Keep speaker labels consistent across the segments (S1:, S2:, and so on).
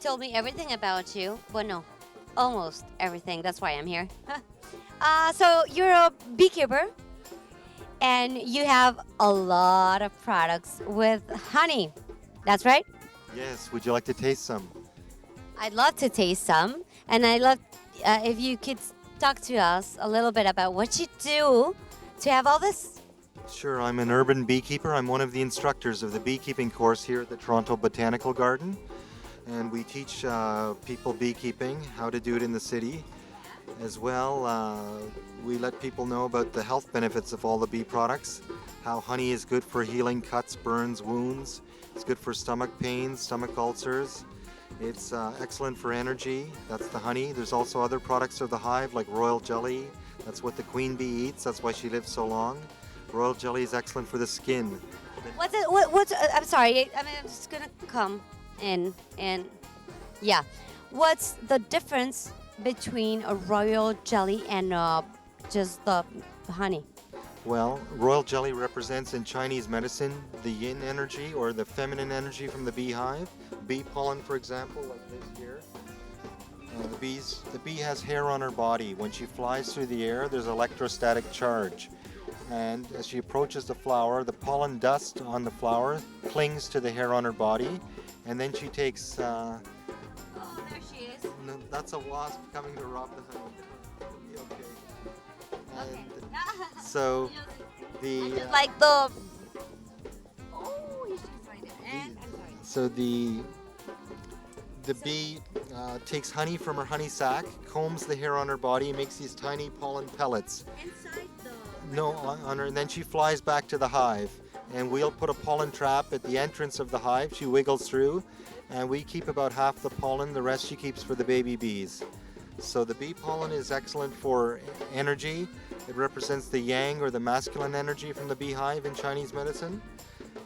S1: told me everything about you. Well, no, almost everything. That's why I'm here. So you're a beekeeper, and you have a lot of products with honey. That's right.
S2: Yes, would you like to taste some?
S1: I'd love to taste some, and I'd love if you could talk to us a little bit about what you do to have all this.
S2: Sure, I'm an urban beekeeper. I'm one of the instructors of the beekeeping course here at the Toronto Botanical Garden. And we teach people beekeeping, how to do it in the city. As well, we let people know about the health benefits of all the bee products, how honey is good for healing cuts, burns, wounds. It's good for stomach pains, stomach ulcers. It's excellent for energy. That's the honey. There's also other products of the hive like royal jelly. That's what the queen bee eats. That's why she lives so long. Royal jelly is excellent for the skin.
S1: What's it? What's? I'm sorry. I mean, I'm just gonna come in and yeah. What's the difference between a royal jelly and just the honey?
S2: Well, royal jelly represents in Chinese medicine the yin energy or the feminine energy from the beehive. Bee pollen, for example, like this here. The bee has hair on her body. When she flies through the air, there's electrostatic charge. And as she approaches the flower, the pollen dust on the flower clings to the hair on her body. And then she takes...
S1: Oh, there she is.
S2: no, that's a wasp coming to rob the honey. It'll be okay.
S1: Okay.
S2: And so
S1: I
S2: the...
S1: just like the. Oh, she's right there. And I'm sorry.
S2: So the bee takes honey from her honey sac, combs the hair on her body, makes these tiny pollen pellets.
S1: Inside the.
S2: No, on her, and then she flies back to the hive. And we'll put a pollen trap at the entrance of the hive. She wiggles through, and we keep about half the pollen. The rest she keeps for the baby bees. So the bee pollen is excellent for energy. It represents the yang or the masculine energy from the beehive in Chinese medicine.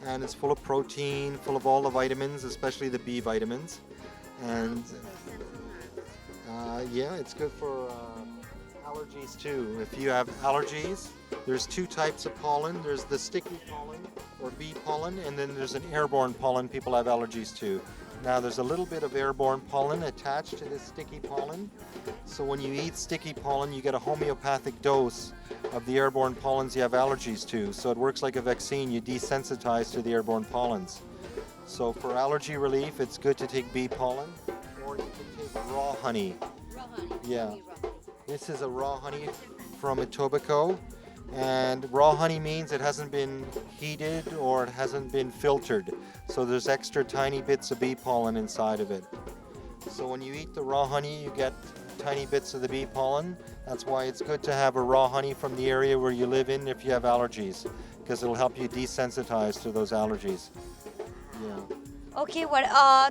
S2: And it's full of protein, full of all the vitamins, especially the B vitamins. And yeah, it's good for allergies too. If you have allergies, there's two types of pollen. There's the sticky pollen or bee pollen, and then there's an airborne pollen people have allergies to. Now there's a little bit of airborne pollen attached to this sticky pollen. So when you eat sticky pollen, you get a homeopathic dose of the airborne pollens you have allergies to. So it works like a vaccine. You desensitize to the airborne pollens. So for allergy relief, it's good to take bee pollen, or you can take raw honey.
S1: Raw honey.
S2: Yeah.
S1: Raw honey.
S2: This is a raw honey from Etobicoke, and raw honey means it hasn't been heated or it hasn't been filtered. So there's extra tiny bits of bee pollen inside of it. So when you eat the raw honey, you get tiny bits of the bee pollen. That's why it's good to have a raw honey from the area where you live in if you have allergies, because it'll help you desensitize to those allergies. Yeah.
S1: Okay, what?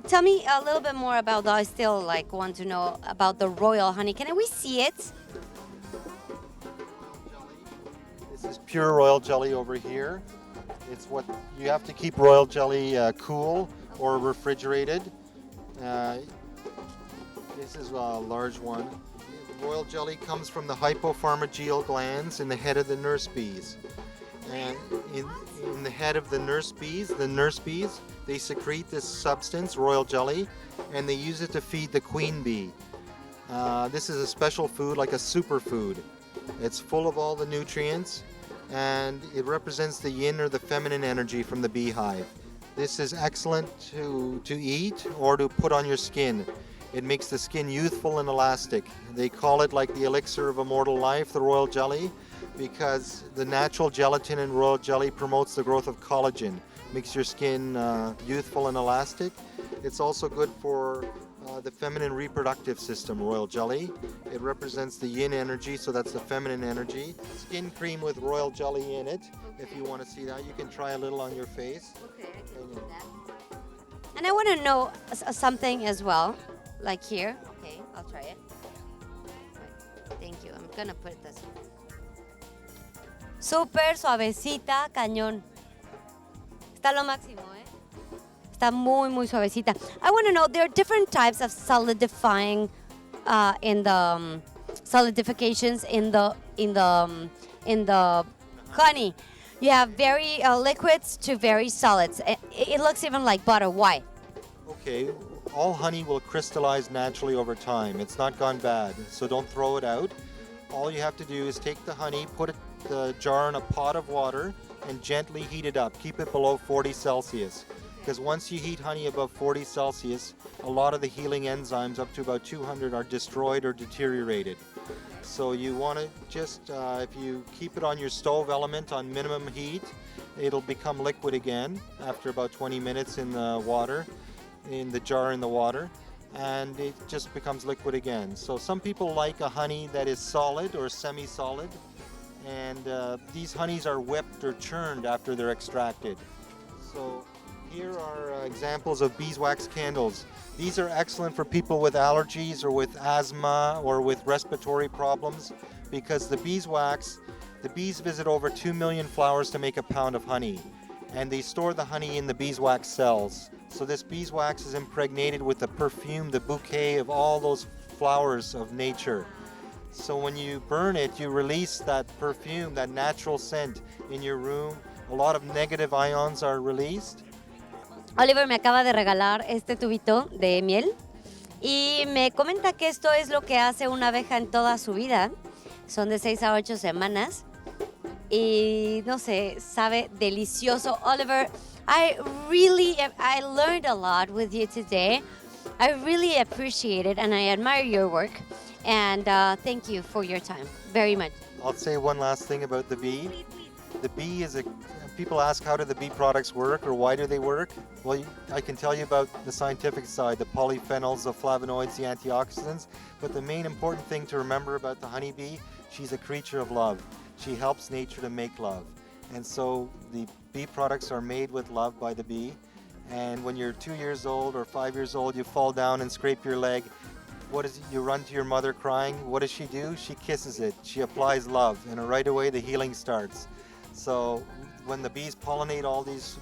S1: Tell me a little bit more about. I still like want to know about the royal honey. Can we see it?
S2: This is pure royal jelly over here. It's what you have to keep royal jelly cool or refrigerated. This is a large one. The royal jelly comes from the hypopharyngeal glands in the head of the nurse bees. And in the head of the nurse bees, they secrete this substance, royal jelly, and they use it to feed the queen bee. This is a special food, like a superfood. It's full of all the nutrients, and it represents the yin or the feminine energy from the beehive. This is excellent to eat or to put on your skin. It makes the skin youthful and elastic. They call it like the elixir of immortal life, the royal jelly, because the natural gelatin in royal jelly promotes the growth of collagen, makes your skin youthful and elastic. It's also good for the feminine reproductive system, royal jelly. It represents the yin energy, so that's the feminine energy. Skin cream with royal jelly in it. If you want to see that, you can try a little on your face.
S1: Okay, I can do that. And I want to know something as well, like here. Okay, I'll try it. Thank you. I'm gonna put this. Súper suavecita, cañón. Está lo máximo, ¿eh? Está muy, muy suavecita. I want to know, there are different types of solidifying in the solidifications in the honey. You have very liquids to very solids. It looks even like butter. Why?
S2: Okay, all honey will crystallize naturally over time. It's not gone bad, so don't throw it out. All you have to do is take the honey, put the jar in a pot of water, and gently heat it up. Keep it below 40 Celsius. Because once you heat honey above 40 Celsius, a lot of the healing enzymes up to about 200 are destroyed or deteriorated. So you want to just, if you keep it on your stove element on minimum heat, it'll become liquid again after about 20 minutes in the water, in the jar in the water, and it just becomes liquid again. So some people like a honey that is solid or semi-solid, and these honeys are whipped or churned after they're extracted. So here are examples of beeswax candles. These are excellent for people with allergies or with asthma or with respiratory problems, because the beeswax, the bees visit over 2 million flowers to make a pound of honey, and they store the honey in the beeswax cells. So this beeswax is impregnated with the perfume, the bouquet of all those flowers of nature. So when you burn it, you release that perfume, that natural scent in your room. A lot of negative ions are released.
S1: Oliver me acaba de regalar este tubito de miel y me comenta que esto es lo que hace una abeja en toda su vida. Son de 6 a 8 semanas y no sé, sabe delicioso. Oliver, I learned a lot with you today. I really appreciate it and I admire your work. And thank you for your time very much.
S2: I'll say one last thing about the bee. The bee is people ask how do the bee products work or why do they work? Well, I can tell you about the scientific side, the polyphenols, the flavonoids, the antioxidants. But the main important thing to remember about the honeybee, she's a creature of love. She helps nature to make love. And so the bee products are made with love by the bee. And when you're 2 years old or 5 years old, you fall down and scrape your leg. You run to your mother crying. What does she do? She kisses it. She applies love, and right away the healing starts. So when the bees pollinate all these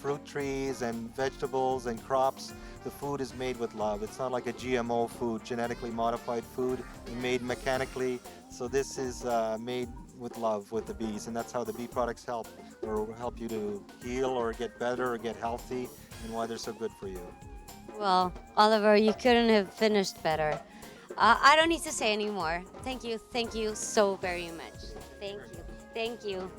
S2: fruit trees and vegetables and crops, the food is made with love. It's not like a GMO food, genetically modified food, made mechanically. So this is made with love with the bees, and that's how the bee products help you to heal or get better or get healthy, and why they're so good for you.
S1: Well, Oliver, you couldn't have finished better. I don't need to say anymore. Thank you so very much. Thank you.